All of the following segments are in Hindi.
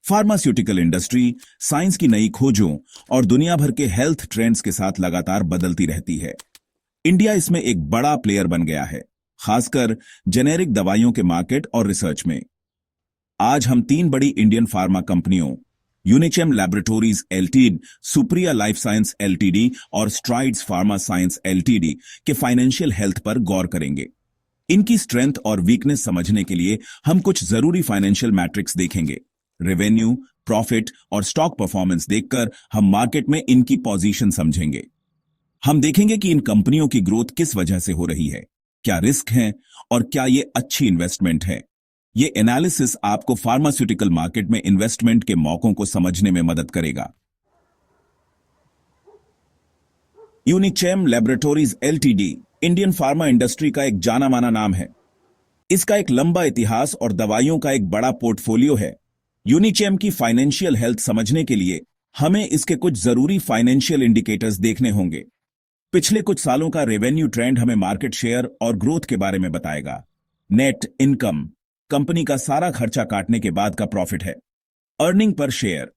फार्मास्यूटिकल इंडस्ट्री साइंस की नई खोजों और दुनिया भर के हेल्थ ट्रेंड्स के साथ लगातार बदलती रहती है। इंडिया इसमें एक बड़ा प्लेयर बन गया है, खासकर जेनेरिक दवाइयों के मार्केट और रिसर्च में। आज हम 3 बड़ी इंडियन फार्मा कंपनियों Unichem laboratories LTD, Supriya life science LTD और स्ट्राइड्स फार्मा साइंस एलटीडी के फाइनेंशियल हेल्थ पर गौर करेंगे। इनकी स्ट्रेंथ और वीकनेस समझने के लिए हम कुछ जरूरी फाइनेंशियल मैट्रिक्स देखेंगे। रेवेन्यू, प्रॉफिट और स्टॉक परफॉर्मेंस देखकर हम मार्केट में इनकी पोजीशन समझेंगे। हम देखेंगे कि इन कंपनियों की ग्रोथ किस वजह से हो रही है, क्या रिस्क हैं और क्या ये अच्छी इन्वेस्टमेंट है। ये एनालिसिस आपको फार्मास्यूटिकल मार्केट में इन्वेस्टमेंट के मौकों को समझने में मदद करेगा। Unichem laboratories LTD Indian pharma industry का एक जाना माना नाम है। इसका एक लंबा इतिहास और दवाइयों का एक बड़ा पोर्टफोलियो है। यूनिचेम की फाइनेंशियल हेल्थ समझने के लिए हमें इसके कुछ जरूरी फाइनेंशियल इंडिकेटर्स देखने होंगे। पिछले कुछ सालों का रेवेन्यू ट्रेंड हमें मार्केट शेयर और ग्रोथ के बारे में बताएगा। नेट इनकम कंपनी का सारा खर्चा काटने के बाद का प्रॉफिट है। अर्निंग पर शेयर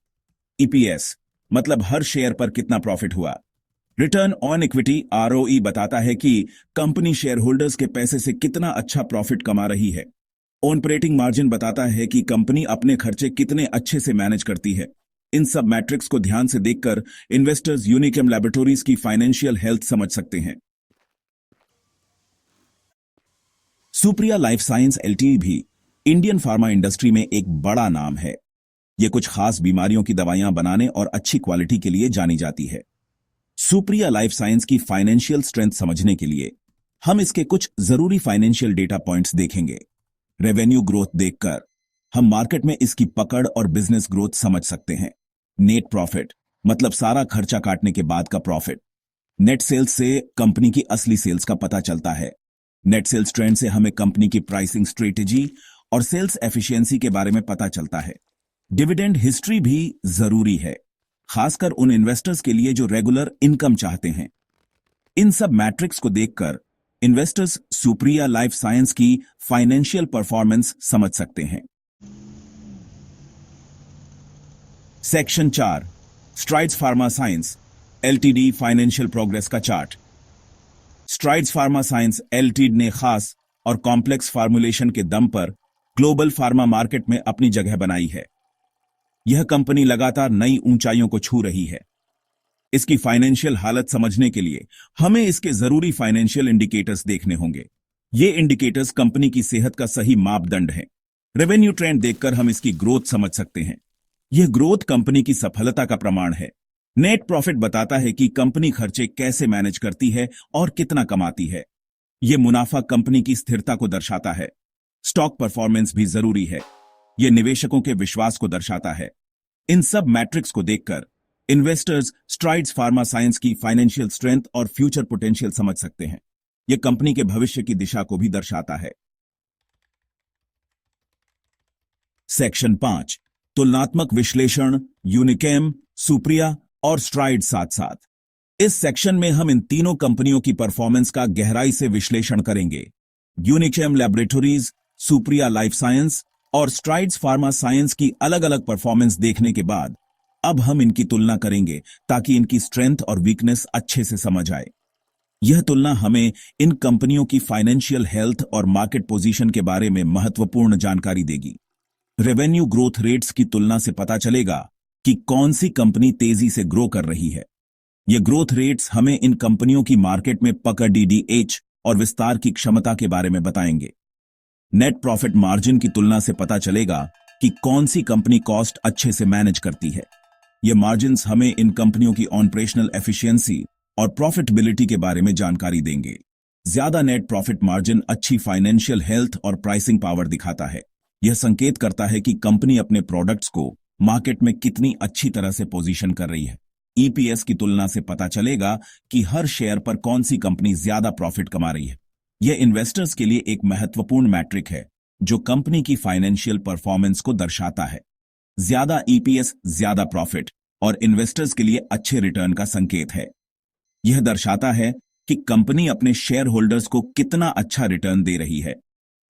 ईपीएस मतलब हर शेयर पर कितना प्रॉफिट हुआ। रिटर्न ऑन इक्विटी आरओई बताता है कि कंपनी शेयर होल्डर्स के पैसे से कितना अच्छा प्रॉफिट कमा रही है। ऑपरेटिंग मार्जिन बताता है कि कंपनी अपने खर्चे कितने अच्छे से मैनेज करती है। इन सब मैट्रिक्स को ध्यान से देखकर इन्वेस्टर्स यूनिचेम लैबोरेटरीज की फाइनेंशियल हेल्थ समझ सकते हैं। सुप्रिया लाइफ साइंस एलटीडी भी इंडियन फार्मा इंडस्ट्री में एक बड़ा नाम है। यह कुछ खास बीमारियों की दवाइयां बनाने और अच्छी क्वालिटी के लिए जानी जाती है। सुप्रिया लाइफ साइंस की फाइनेंशियल स्ट्रेंथ समझने के लिए हम इसके कुछ जरूरी फाइनेंशियल डेटा पॉइंट्स देखेंगे। रेवेन्यू ग्रोथ देखकर हम मार्केट में इसकी पकड़ और बिजनेस ग्रोथ समझ सकते हैं। नेट प्रॉफिट मतलब सारा खर्चा काटने के बाद का प्रॉफिट। नेट सेल्स से कंपनी की असली सेल्स का पता चलता है। नेट सेल्स ट्रेंड से हमें कंपनी की प्राइसिंग स्ट्रेटेजी और सेल्स एफिशिएंसी के बारे में पता चलता है। डिविडेंड हिस्ट्री भी जरूरी है, खासकर उन इन्वेस्टर्स के लिए जो रेगुलर इनकम चाहते हैं। इन सब मैट्रिक्स को देखकर इन्वेस्टर्स सुप्रिया लाइफ साइंस की फाइनेंशियल परफॉर्मेंस समझ सकते हैं। Section 4 Strides pharma science LTD financial progress का chart. Strides pharma science LTD ने खास और कॉम्प्लेक्स फार्मूलेशन के दम पर ग्लोबल फार्मा मार्केट में अपनी जगह बनाई है। यह कंपनी लगातार नई ऊंचाइयों को छू रही है। इसकी फाइनेंशियल हालत समझने के लिए हमें इसके जरूरी फाइनेंशियल इंडिकेटर्स देखने होंगे। ये इंडिकेटर्स कंपनी की सेहत का सही मापदंड है। रेवेन्यू ट्रेंड देखकर हम इसकी ग्रोथ समझ सकते हैं। यह ग्रोथ कंपनी की सफलता का प्रमाण है। नेट प्रॉफिट बताता है कि कंपनी खर्चे कैसे मैनेज करती है और कितना कमाती है। यह मुनाफा कंपनी की स्थिरता को दर्शाता है। स्टॉक परफॉर्मेंस भी जरूरी है। यह निवेशकों के विश्वास को दर्शाता है। इन सब मैट्रिक्स को देखकर इन्वेस्टर्स स्ट्राइड्स फार्मा साइंस की फाइनेंशियल स्ट्रेंथ और फ्यूचर पोटेंशियल समझ सकते हैं। यह कंपनी के भविष्य की दिशा को भी दर्शाता है। सेक्शन 5 तुलनात्मक विश्लेषण यूनिचेम, सुप्रिया और स्ट्राइड्स साथ साथ। इस सेक्शन में हम इन तीनों कंपनियों की परफॉर्मेंस का गहराई से विश्लेषण करेंगे। यूनिचेम लैबोरेटरीज, सुप्रिया लाइफ साइंस और स्ट्राइड्स फार्मा साइंस की अलग अलग परफॉर्मेंस देखने के बाद अब हम इनकी तुलना करेंगे ताकि इनकी स्ट्रेंथ और वीकनेस अच्छे से समझ आए। यह तुलना हमें इन कंपनियों की फाइनेंशियल हेल्थ और मार्केट पोजीशन के बारे में महत्वपूर्ण जानकारी देगी। रेवेन्यू ग्रोथ रेट्स की तुलना से पता चलेगा कि कौन सी कंपनी तेजी से ग्रो कर रही है। ये ग्रोथ रेट्स हमें इन कंपनियों की मार्केट में पकड़, डीडीएच और विस्तार की क्षमता के बारे में बताएंगे। नेट प्रॉफिट मार्जिन की तुलना से पता चलेगा कि कौन सी कंपनी कॉस्ट अच्छे से मैनेज करती है। ये मार्जिन्स हमें इन कंपनियों की ऑपरेशनल एफिशिएंसी और प्रॉफिटेबिलिटी के बारे में जानकारी देंगे। ज्यादा नेट प्रॉफिट मार्जिन अच्छी फाइनेंशियल हेल्थ और प्राइसिंग पावर दिखाता है। यह संकेत करता है कि कंपनी अपने प्रोडक्ट्स को मार्केट में कितनी अच्छी तरह से पोजीशन कर रही है। ईपीएस की तुलना से पता चलेगा कि हर शेयर पर कौन सी कंपनी ज्यादा प्रॉफिट कमा रही है। यह इन्वेस्टर्स के लिए एक महत्वपूर्ण मैट्रिक है जो कंपनी की फाइनेंशियल परफॉर्मेंस को दर्शाता है। ज्यादा ईपीएस ज्यादा प्रॉफिट और इन्वेस्टर्स के लिए अच्छे रिटर्न का संकेत है। यह दर्शाता है कि कंपनी अपने शेयर होल्डर्स को कितना अच्छा रिटर्न दे रही है।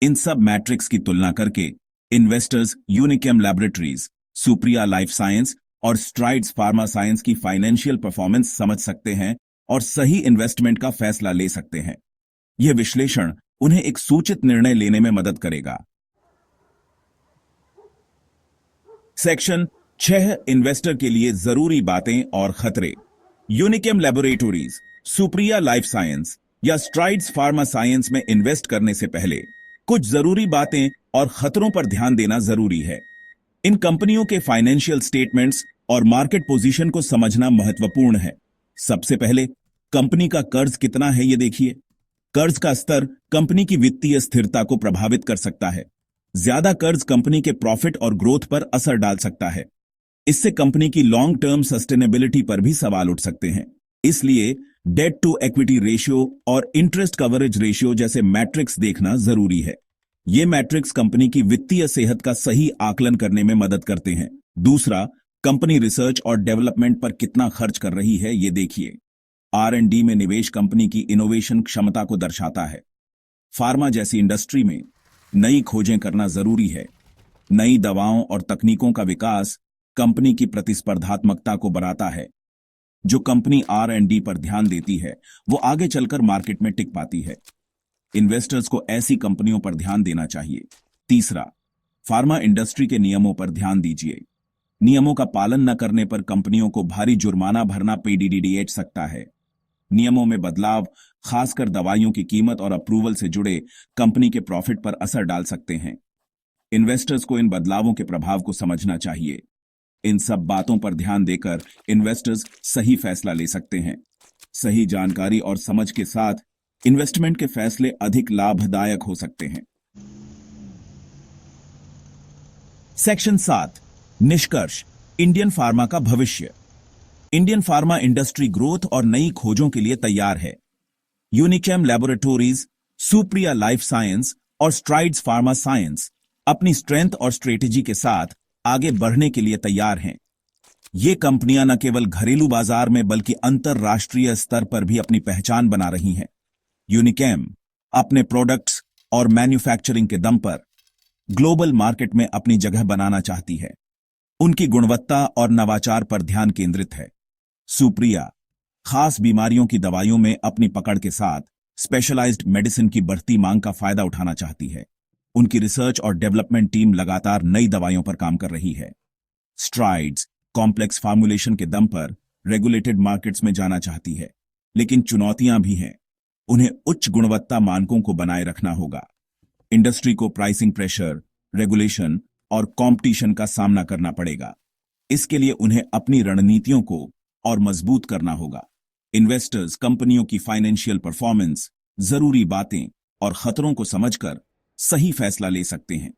इन सब मैट्रिक्स की तुलना करके investors Unichem laboratories, Supriya life science और स्ट्राइड्स फार्मा साइंस की फाइनेंशियल परफॉर्मेंस समझ सकते हैं और सही इन्वेस्टमेंट का फैसला ले सकते हैं। यह विश्लेषण उन्हें एक सूचित निर्णय लेने में मदद करेगा। सेक्शन 6 इन्वेस्टर के लिए जरूरी बातें और खतरे। Unichem laboratories, Supriya life science या स्ट्राइड्स फार्मा साइंस में इन्वेस्ट करने से पहले कुछ जरूरी बातें और खतरों पर ध्यान देना जरूरी है। इन कंपनियों के फाइनेंशियल स्टेटमेंट्स और मार्केट पोजीशन को समझना महत्वपूर्ण है। सबसे पहले कंपनी का कर्ज कितना है, यह देखिए। कर्ज का स्तर कंपनी की वित्तीय स्थिरता को प्रभावित कर सकता है। ज्यादा कर्ज कंपनी के प्रॉफिट और ग्रोथ पर असर डाल सकता है। इससे कंपनी की लॉन्ग टर्म सस्टेनेबिलिटी पर भी सवाल उठ सकते हैं। इसलिए डेट टू इक्विटी रेशियो और इंटरेस्ट कवरेज रेशियो जैसे मैट्रिक्स देखना जरूरी है। ये मैट्रिक्स कंपनी की वित्तीय सेहत का सही आकलन करने में मदद करते हैं। दूसरा, कंपनी रिसर्च और डेवलपमेंट पर कितना खर्च कर रही है, ये देखिए। R&D में निवेश कंपनी की इनोवेशन क्षमता को दर्शाता है। फार्मा जैसी इंडस्ट्री में नई खोजें करना जरूरी है। नई दवाओं और तकनीकों का विकास कंपनी की प्रतिस्पर्धात्मकता को बढ़ाता है। जो कंपनी R&D पर ध्यान देती है वो आगे चलकर मार्केट में टिक पाती है। इन्वेस्टर्स को ऐसी कंपनियों पर ध्यान देना चाहिए। तीसरा, फार्मा इंडस्ट्री के नियमों पर ध्यान दीजिए। नियमों का पालन न करने पर कंपनियों को भारी जुर्माना भरना पड़ सकता है। नियमों में बदलाव, खासकर दवाइयों की कीमत और अप्रूवल से जुड़े कंपनी के प्रॉफिट पर असर डाल सकते हैं। इन्वेस्टर्स को इन बदलावों के प्रभाव को समझना चाहिए। इन सब बातों पर ध्यान देकर इन्वेस्टर्स सही फैसला ले सकते हैं। सही जानकारी और समझ के साथ इन्वेस्टमेंट के फैसले अधिक लाभदायक हो सकते हैं। सेक्शन 7 निष्कर्ष। इंडियन फार्मा का भविष्य। इंडियन फार्मा इंडस्ट्री ग्रोथ और नई खोजों के लिए तैयार है। Unichem laboratories, Supriya life science और स्ट्राइड्स फार्मा साइंस अपनी स्ट्रेंथ और स्ट्रेटेजी के साथ आगे बढ़ने के लिए तैयार हैं। ये कंपनियां न केवल घरेलू बाजार में बल्कि अंतरराष्ट्रीय स्तर पर भी अपनी पहचान बना रही हैं। यूनिकेम अपने प्रोडक्ट्स और मैन्युफैक्चरिंग के दम पर ग्लोबल मार्केट में अपनी जगह बनाना चाहती है। उनकी गुणवत्ता और नवाचार पर ध्यान केंद्रित है। सुप्रिया खास बीमारियों की दवाइयों में अपनी पकड़ के साथ स्पेशलाइज्ड मेडिसिन की बढ़ती मांग का फायदा उठाना चाहती है। उनकी रिसर्च और डेवलपमेंट टीम लगातार नई दवाइयों पर काम कर रही है। स्ट्राइड्स कॉम्प्लेक्स फार्मूलेशन के दम पर रेगुलेटेड मार्केट्स में जाना चाहती है, लेकिन चुनौतियां भी हैं। उन्हें उच्च गुणवत्ता मानकों को बनाए रखना होगा। इंडस्ट्री को प्राइसिंग प्रेशर, रेगुलेशन और कंपटीशन का सामना करना पड़ेगा। इसके लिए उन्हें अपनी रणनीतियों को और मजबूत करना होगा। इन्वेस्टर्स कंपनियों की फाइनेंशियल परफॉर्मेंस, जरूरी बातें और खतरों को समझकर सही फैसला ले सकते हैं।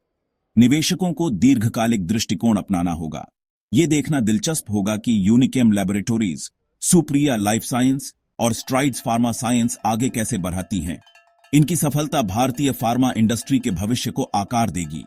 निवेशकों को दीर्घकालिक दृष्टिकोण अपनाना होगा। यह देखना दिलचस्प होगा कि Unichem laboratories, Supriya life science और स्ट्राइड्स फार्मा साइंस आगे कैसे बढ़ाती हैं। इनकी सफलता भारतीय फार्मा इंडस्ट्री के भविष्य को आकार देगी।